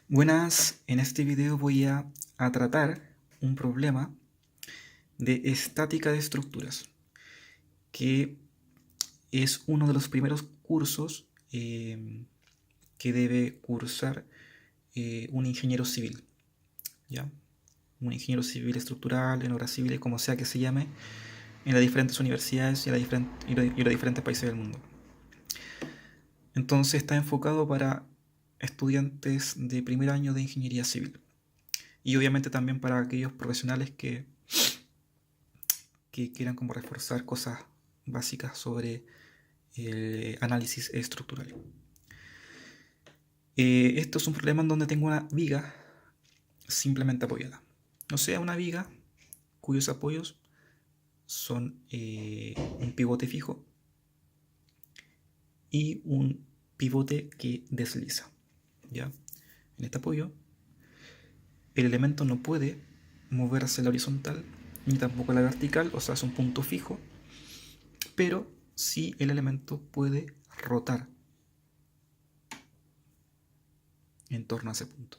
Buenas, en este video voy a tratar un problema de estática de estructuras, que es uno de los primeros cursos que debe cursar un ingeniero civil, ¿ya? Un ingeniero civil estructural, en obras civiles, como sea que se llame, en las diferentes universidades y los diferentes países del mundo. Entonces está enfocado para estudiantes de primer año de ingeniería civil y obviamente también para aquellos profesionales que quieran como reforzar cosas básicas sobre el análisis estructural. Esto es un problema en donde tengo una viga simplemente apoyada. O sea, una viga cuyos apoyos son un pivote fijo y un pivote que desliza. ¿Ya? En este apoyo, el elemento no puede moverse a la horizontal ni tampoco a la vertical, o sea, es un punto fijo, pero sí el elemento puede rotar en torno a ese punto.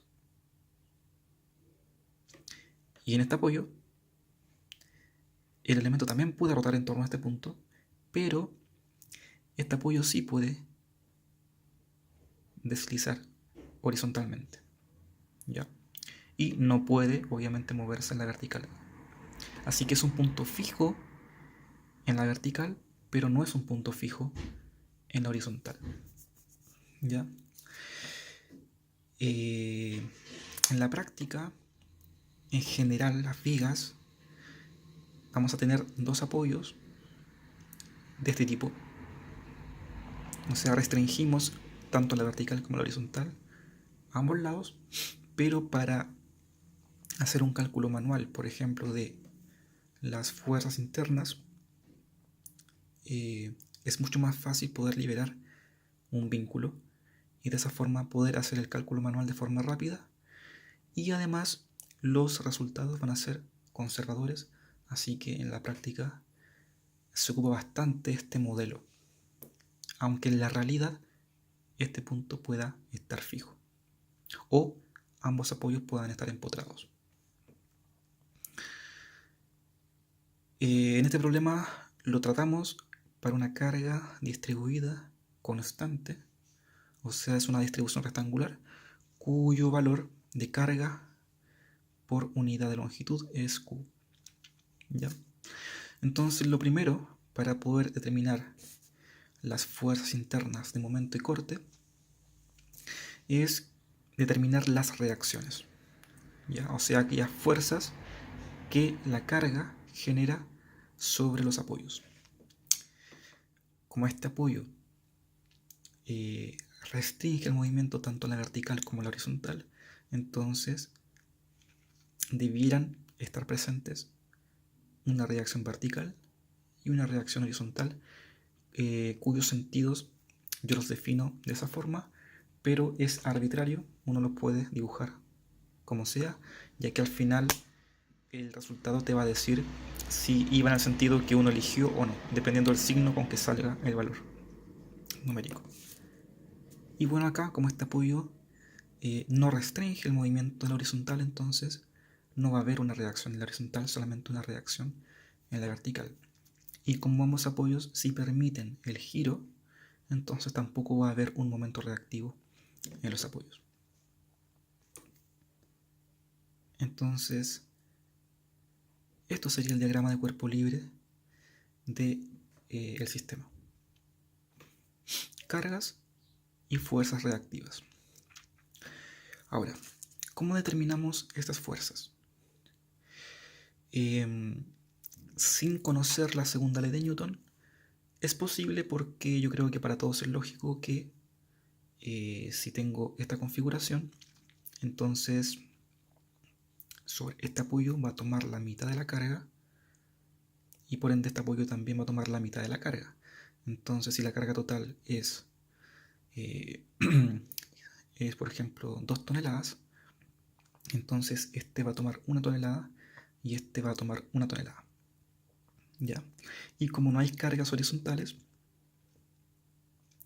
Y en este apoyo, el elemento también puede rotar en torno a este punto, pero este apoyo sí puede deslizar horizontalmente, ¿ya? Y no puede, obviamente, moverse en la vertical. Así que es un punto fijo en la vertical, pero no es un punto fijo en la horizontal, ¿ya? En la práctica, en general, las vigas vamos a tener dos apoyos de este tipo. O sea, restringimos tanto la vertical como la horizontal a ambos lados, pero para hacer un cálculo manual, por ejemplo, de las fuerzas internas, es mucho más fácil poder liberar un vínculo y de esa forma poder hacer el cálculo manual de forma rápida, y además los resultados van a ser conservadores, así que en la práctica se ocupa bastante este modelo, aunque en la realidad este punto pueda estar fijo o ambos apoyos puedan estar empotrados. En este problema lo tratamos para una carga distribuida constante, o sea, es una distribución rectangular cuyo valor de carga por unidad de longitud es Q. ¿Ya? Entonces, lo primero para poder determinar las fuerzas internas de momento y corte es determinar las reacciones, ¿ya? O sea, aquellas fuerzas que la carga genera sobre los apoyos. Como este apoyo restringe el movimiento tanto en la vertical como en la horizontal, entonces debieran estar presentes una reacción vertical y una reacción horizontal, cuyos sentidos yo los defino de esa forma, pero es arbitrario, uno lo puede dibujar como sea, ya que al final el resultado te va a decir si iba en el sentido que uno eligió o no, dependiendo del signo con que salga el valor numérico. Y bueno, acá como este apoyo no restringe el movimiento en la horizontal, entonces no va a haber una reacción en la horizontal, solamente una reacción en la vertical. Y como ambos apoyos sí permiten el giro, entonces tampoco va a haber un momento reactivo en los apoyos. Entonces, esto sería el diagrama de cuerpo libre del sistema. Cargas y fuerzas reactivas. Ahora, ¿cómo determinamos estas fuerzas? Sin conocer la segunda ley de Newton, es posible porque yo creo que para todos es lógico que si tengo esta configuración, entonces sobre este apoyo va a tomar la mitad de la carga y por ende este apoyo también va a tomar la mitad de la carga. Entonces si la carga total eh, es por ejemplo 2 toneladas, entonces este va a tomar 1 tonelada y este va a tomar 1 tonelada. ¿Ya? Y como no hay cargas horizontales,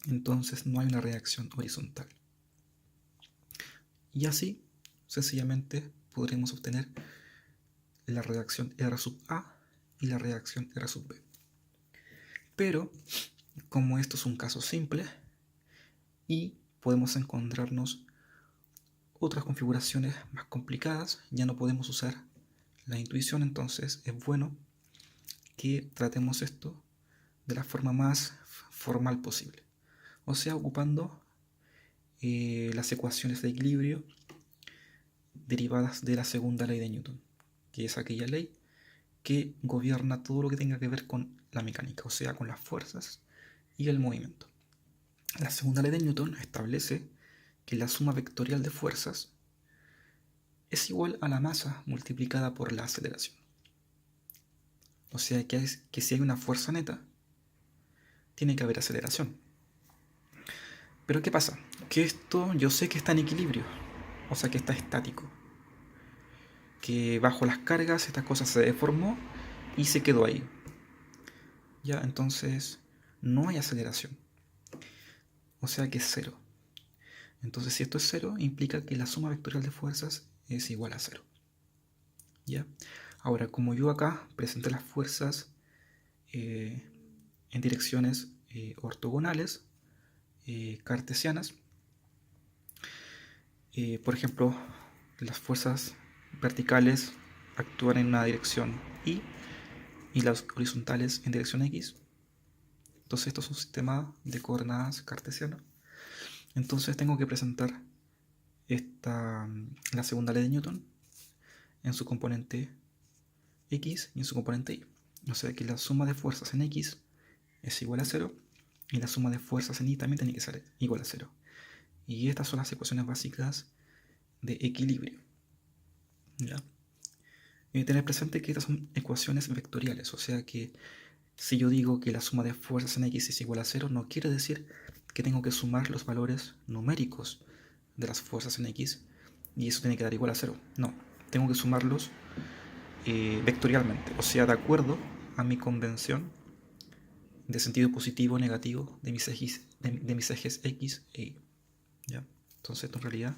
entonces no hay una reacción horizontal. Y así, sencillamente, podremos obtener la reacción R sub A y la reacción R sub B. Pero, como esto es un caso simple y podemos encontrarnos otras configuraciones más complicadas, ya no podemos usar la intuición, entonces es bueno que tratemos esto de la forma más formal posible. O sea, ocupando las ecuaciones de equilibrio derivadas de la segunda ley de Newton, que es aquella ley que gobierna todo lo que tenga que ver con la mecánica, o sea, con las fuerzas y el movimiento. La segunda ley de Newton establece que la suma vectorial de fuerzas es igual a la masa multiplicada por la aceleración. O sea que si hay una fuerza neta, tiene que haber aceleración. Pero ¿qué pasa? Que esto yo sé que está en equilibrio, o sea que está estático. Que bajo las cargas esta cosa se deformó y se quedó ahí. Ya, entonces no hay aceleración. O sea que es cero. Entonces si esto es cero, implica que la suma vectorial de fuerzas es igual a cero. ¿Ya? Ahora, como yo acá presenté las fuerzas en direcciones ortogonales, cartesianas, por ejemplo, las fuerzas verticales actúan en una dirección y las horizontales en dirección X. Entonces esto es un sistema de coordenadas cartesiano. Entonces tengo que presentar la segunda ley de Newton en su componente X y en su componente Y. O sea que la suma de fuerzas en X es igual a 0 y la suma de fuerzas en Y también tiene que ser igual a 0. Y estas son las ecuaciones básicas de equilibrio. ¿Ya? Y tener presente que estas son ecuaciones vectoriales, o sea que si yo digo que la suma de fuerzas en X es igual a 0, no quiere decir que tengo que sumar los valores numéricos de las fuerzas en X y eso tiene que dar igual a 0. No, tengo que sumarlos vectorialmente, o sea, de acuerdo a mi convención de sentido positivo o negativo de mis ejes X e Y. ¿Ya? Entonces esto en realidad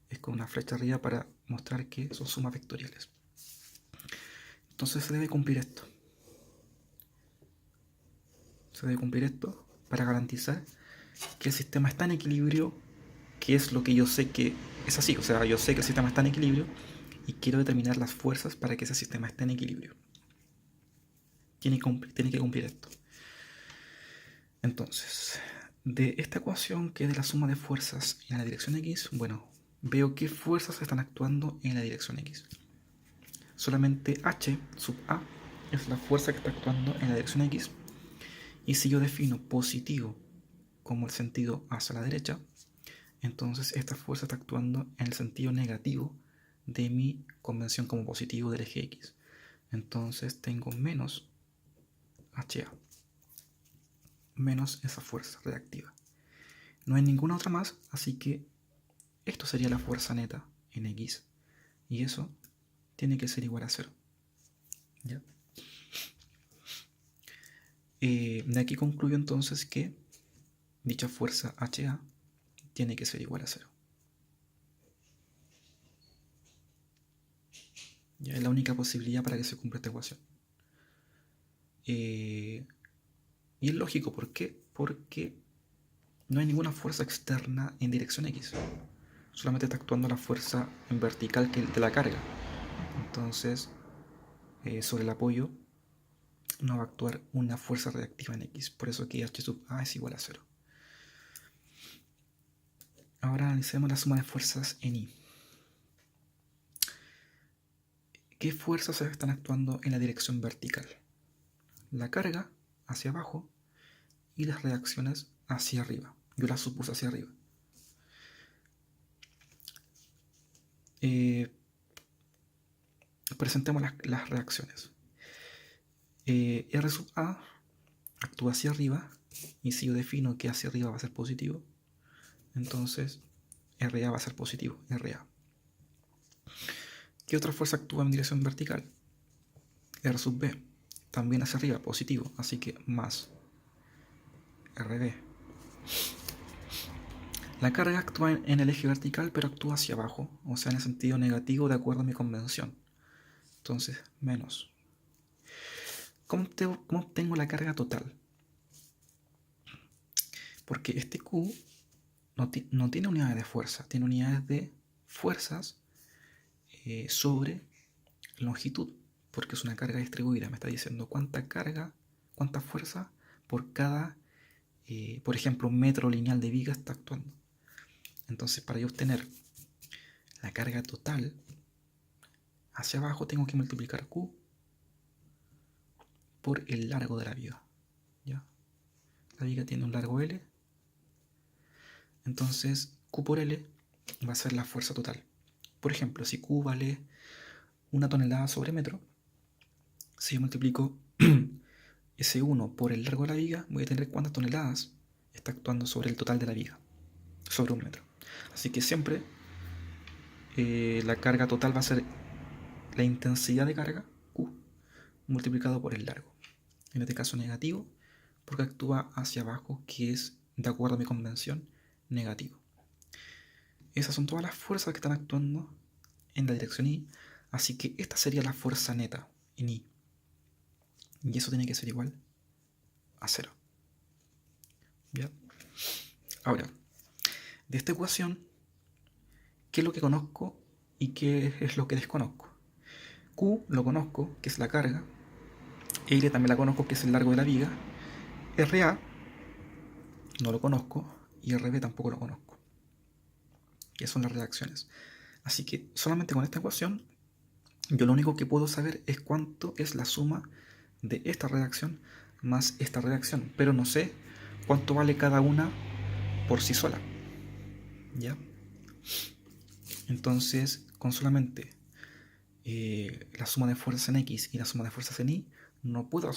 es con una flecha arriba para mostrar que son sumas vectoriales. Entonces se debe cumplir esto. Se debe cumplir esto para garantizar que el sistema está en equilibrio, que es lo que yo sé que es así. O sea, yo sé que el sistema está en equilibrio y quiero determinar las fuerzas para que ese sistema esté en equilibrio. Tiene que cumplir esto. Entonces, de esta ecuación que es de la suma de fuerzas en la dirección X, bueno, veo qué fuerzas están actuando en la dirección X. Solamente H sub A es la fuerza que está actuando en la dirección X. Y si yo defino positivo como el sentido hacia la derecha, entonces esta fuerza está actuando en el sentido negativo de mi convención como positivo del eje X. Entonces tengo menos HA, menos esa fuerza reactiva. No hay ninguna otra más, así que esto sería la fuerza neta en X. Y eso tiene que ser igual a 0. ¿Ya? De aquí concluyo entonces que dicha fuerza HA tiene que ser igual a 0. Ya es la única posibilidad para que se cumpla esta ecuación. Y es lógico, ¿por qué? Porque no hay ninguna fuerza externa en dirección X. Solamente está actuando la fuerza en vertical que de la carga. Entonces, sobre el apoyo no va a actuar una fuerza reactiva en X. Por eso que H sub A es igual a 0. Ahora analicemos la suma de fuerzas en Y. ¿Qué fuerzas están actuando en la dirección vertical? La carga hacia abajo y las reacciones hacia arriba. Yo las supuse hacia arriba. Presentemos las reacciones. R sub A actúa hacia arriba y si yo defino que hacia arriba va a ser positivo, entonces RA va a ser positivo, RA. ¿Qué otra fuerza actúa en dirección vertical? R sub B, también hacia arriba, positivo, así que más RB. La carga actúa en el eje vertical, pero actúa hacia abajo, o sea, en el sentido negativo de acuerdo a mi convención. Entonces, menos. ¿Cómo obtengo la carga total? Porque este Q no tiene unidades de fuerza, tiene unidades de fuerzas sobre longitud, porque es una carga distribuida. Me está diciendo cuánta carga, cuánta fuerza por cada, por ejemplo, metro lineal de viga está actuando. Entonces, para yo obtener la carga total hacia abajo, tengo que multiplicar Q por el largo de la viga. ¿Ya? La viga tiene un largo L, entonces Q por L va a ser la fuerza total. Por ejemplo, si Q vale 1 tonelada sobre metro, si yo multiplico ese 1 por el largo de la viga, voy a tener cuántas toneladas está actuando sobre el total de la viga, sobre 1 metro. Así que siempre la carga total va a ser la intensidad de carga, Q, multiplicado por el largo. En este caso negativo, porque actúa hacia abajo, que es, de acuerdo a mi convención, negativo. Esas son todas las fuerzas que están actuando en la dirección Y, así que esta sería la fuerza neta en Y. Y eso tiene que ser igual a 0. ¿Ya? Ahora, de esta ecuación, ¿qué es lo que conozco y qué es lo que desconozco? Q lo conozco, que es la carga. L también la conozco, que es el largo de la viga. RA no lo conozco y RB tampoco lo conozco, que son las reacciones. Así que solamente con esta ecuación yo lo único que puedo saber es cuánto es la suma de esta reacción más esta reacción, pero no sé cuánto vale cada una por sí sola. ¿Ya? Entonces, con solamente la suma de fuerzas en X y la suma de fuerzas en Y, no puedo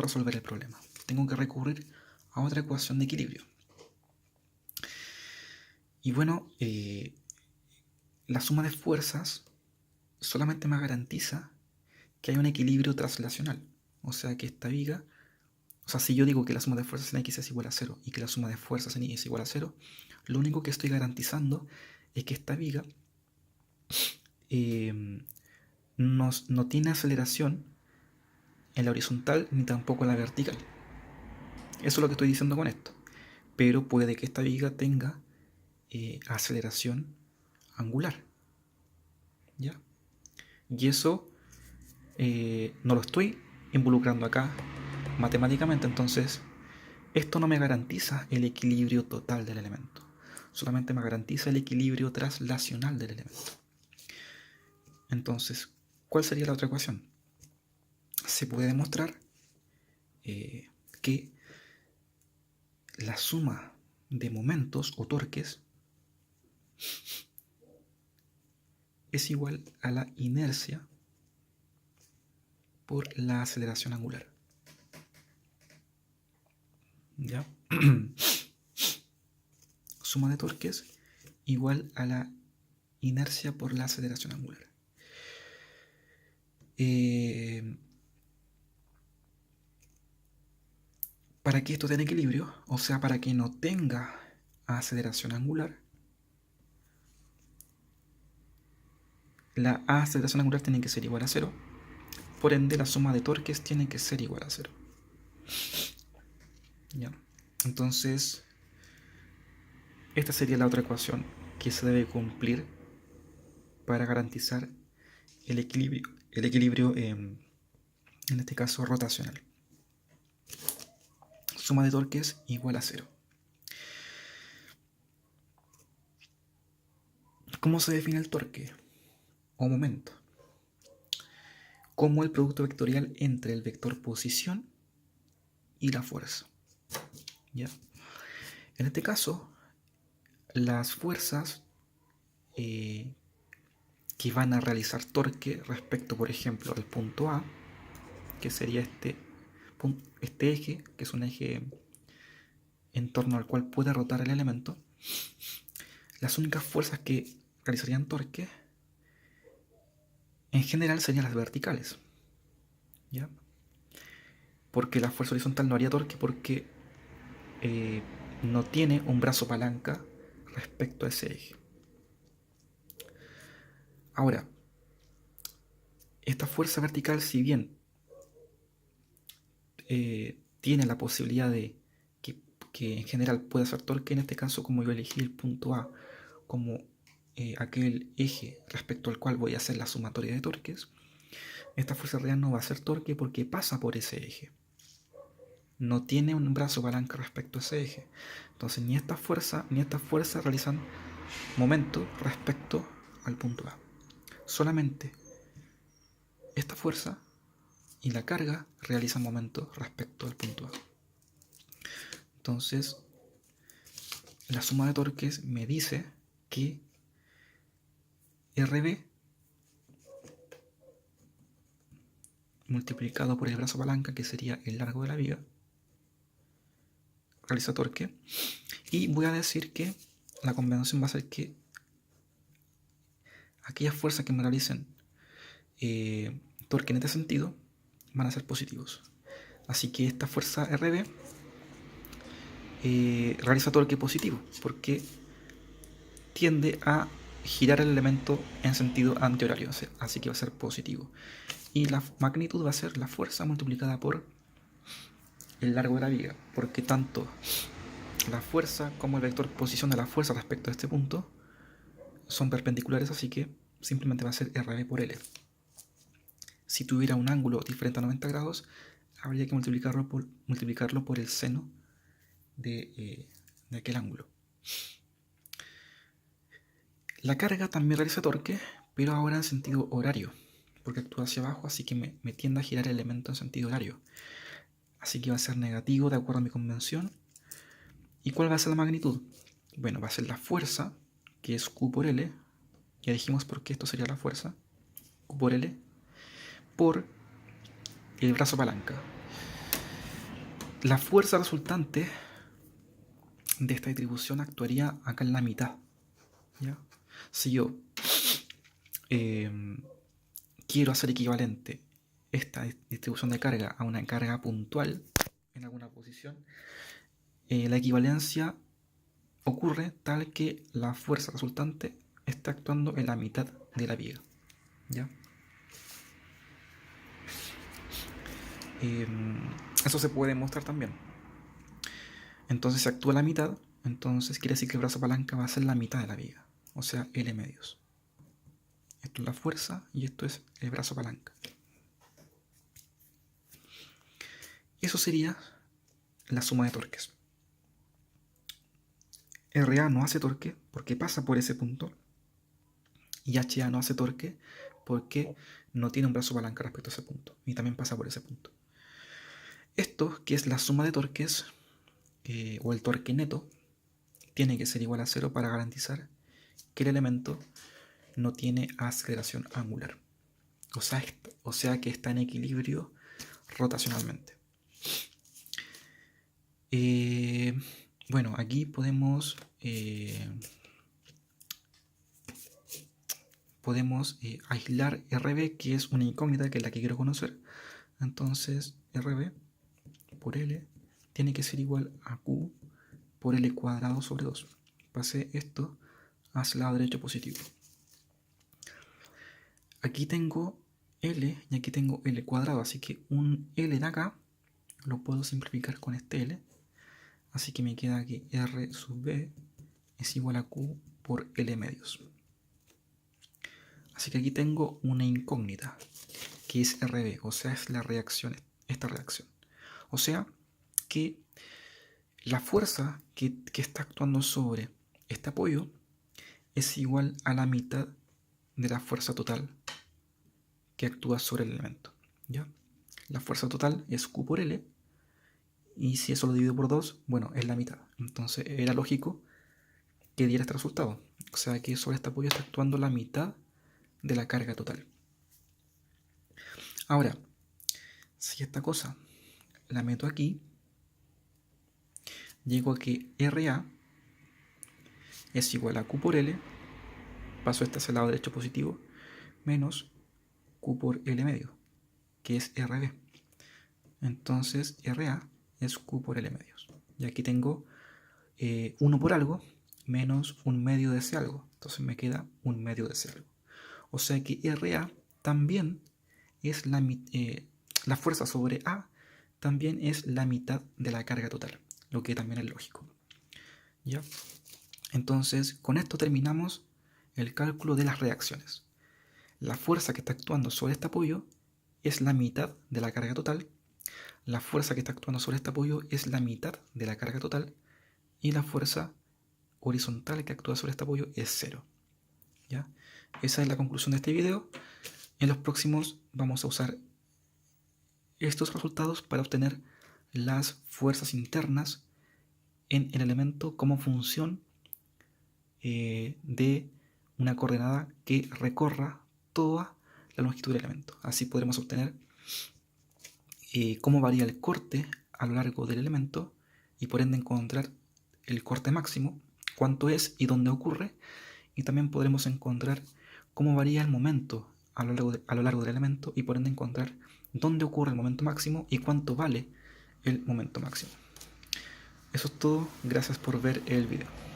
resolver el problema. Tengo que recurrir a otra ecuación de equilibrio. Y bueno, la suma de fuerzas solamente me garantiza que hay un equilibrio translacional. O sea que esta viga, o sea, si yo digo que la suma de fuerzas en X es igual a 0 y que la suma de fuerzas en Y es igual a 0, lo único que estoy garantizando es que esta viga no tiene aceleración en la horizontal ni tampoco en la vertical. Eso es lo que estoy diciendo con esto. Pero puede que esta viga tenga aceleración angular. ¿Ya? Y eso no lo estoy involucrando acá matemáticamente, entonces esto no me garantiza el equilibrio total del elemento, solamente me garantiza el equilibrio translacional del elemento. Entonces, ¿cuál sería la otra ecuación? Se puede demostrar que la suma de momentos o torques es igual a la inercia por la aceleración angular. ¿Ya? Suma de torques igual a la inercia por la aceleración angular. Para que esto tenga equilibrio, o sea, para que no tenga aceleración angular, la aceleración angular tiene que ser igual a 0. Por ende, la suma de torques tiene que ser igual a 0. ¿Ya? Entonces, esta sería la otra ecuación que se debe cumplir para garantizar el equilibrio en este caso rotacional. Suma de torques igual a 0. ¿Cómo se define el torque o momento? Como el producto vectorial entre el vector posición y la fuerza. ¿Ya? En este caso, las fuerzas que van a realizar torque respecto, por ejemplo, al punto A, que sería este eje, que es un eje en torno al cual puede rotar el elemento, las únicas fuerzas que realizarían torque en general serían las verticales. ¿Ya? Porque la fuerza horizontal no haría torque porque no tiene un brazo palanca respecto a ese eje. Ahora, esta fuerza vertical, si bien tiene la posibilidad de que en general pueda ser torque, en este caso como yo elegí el punto A como aquel eje respecto al cual voy a hacer la sumatoria de torques, esta fuerza real no va a ser torque porque pasa por ese eje. No tiene un brazo palanca respecto a ese eje. Entonces ni esta fuerza realizan momento respecto al punto A. Solamente esta fuerza y la carga realizan momento respecto al punto A. Entonces, la suma de torques me dice que RB multiplicado por el brazo palanca, que sería el largo de la viga, realiza torque. Y voy a decir que la convención va a ser que aquellas fuerzas que me realicen torque en este sentido van a ser positivos. Así que esta fuerza RB realiza torque positivo porque tiende a girar el elemento en sentido antihorario, así que va a ser positivo. Y la magnitud va a ser la fuerza multiplicada por el largo de la viga, porque tanto la fuerza como el vector posición de la fuerza respecto a este punto son perpendiculares, así que simplemente va a ser RB por L. Si tuviera un ángulo diferente a 90 grados, habría que multiplicarlo por el seno de aquel ángulo. La carga también realiza torque, pero ahora en sentido horario, porque actúa hacia abajo, así que me tiende a girar el elemento en sentido horario. Así que va a ser negativo de acuerdo a mi convención. ¿Y cuál va a ser la magnitud? Bueno, va a ser la fuerza, que es Q por L. Ya dijimos por qué esto sería la fuerza. Q por L. Por el brazo palanca. La fuerza resultante de esta distribución actuaría acá en la mitad, ¿ya? Si yo quiero hacer equivalente esta distribución de carga a una carga puntual en alguna posición, la equivalencia ocurre tal que la fuerza resultante está actuando en la mitad de la viga, ¿ya? Eso se puede demostrar también. Entonces, si actúa la mitad, entonces quiere decir que el brazo palanca va a ser la mitad de la viga, o sea, L medios. Esto es la fuerza y esto es el brazo palanca. Eso sería la suma de torques. RA no hace torque porque pasa por ese punto y HA no hace torque porque no tiene un brazo palanca respecto a ese punto y también pasa por ese punto. Esto, que es la suma de torques o el torque neto, tiene que ser igual a 0 para garantizar que el elemento no tiene aceleración angular, o sea que está en equilibrio rotacionalmente. Bueno, aquí podemos aislar RB, que es una incógnita, que es la que quiero conocer. Entonces RB por L tiene que ser igual a Q por L cuadrado sobre 2. Pasé esto hacia el lado derecho positivo. Aquí tengo L y aquí tengo L cuadrado, así que un L de acá lo puedo simplificar con este L. Así que me queda que R sub B es igual a Q por L medios. Así que aquí tengo una incógnita, que es RB, o sea, es la reacción, esta reacción. O sea, que la fuerza que está actuando sobre este apoyo es igual a la mitad de la fuerza total que actúa sobre el elemento, ¿ya? La fuerza total es Q por L, y si eso lo divido por 2, bueno, es la mitad. Entonces era lógico que diera este resultado. O sea que sobre este apoyo está actuando la mitad de la carga total. Ahora, si esta cosa la meto aquí, llego a que RA es igual a Q por L, paso este hacia el lado derecho positivo, menos Q por L medio, que es RB. Entonces RA es Q por L medios. Y aquí tengo 1 por algo, menos un medio de ese algo. Entonces me queda un medio de ese algo. O sea que RA también es la fuerza sobre A también es la mitad de la carga total, lo que también es lógico. ¿Ya? Entonces, con esto terminamos el cálculo de las reacciones. La fuerza que está actuando sobre este apoyo es la mitad de la carga total. La fuerza que está actuando sobre este apoyo es la mitad de la carga total. Y la fuerza horizontal que actúa sobre este apoyo es 0. ¿Ya? Esa es la conclusión de este video. En los próximos vamos a usar estos resultados para obtener las fuerzas internas en el elemento como función de una coordenada que recorra toda la longitud del elemento. Así podremos obtener cómo varía el corte a lo largo del elemento y por ende encontrar el corte máximo, cuánto es y dónde ocurre, y también podremos encontrar cómo varía el momento a lo largo del elemento y por ende encontrar dónde ocurre el momento máximo y cuánto vale el momento máximo. Eso es todo, gracias por ver el video.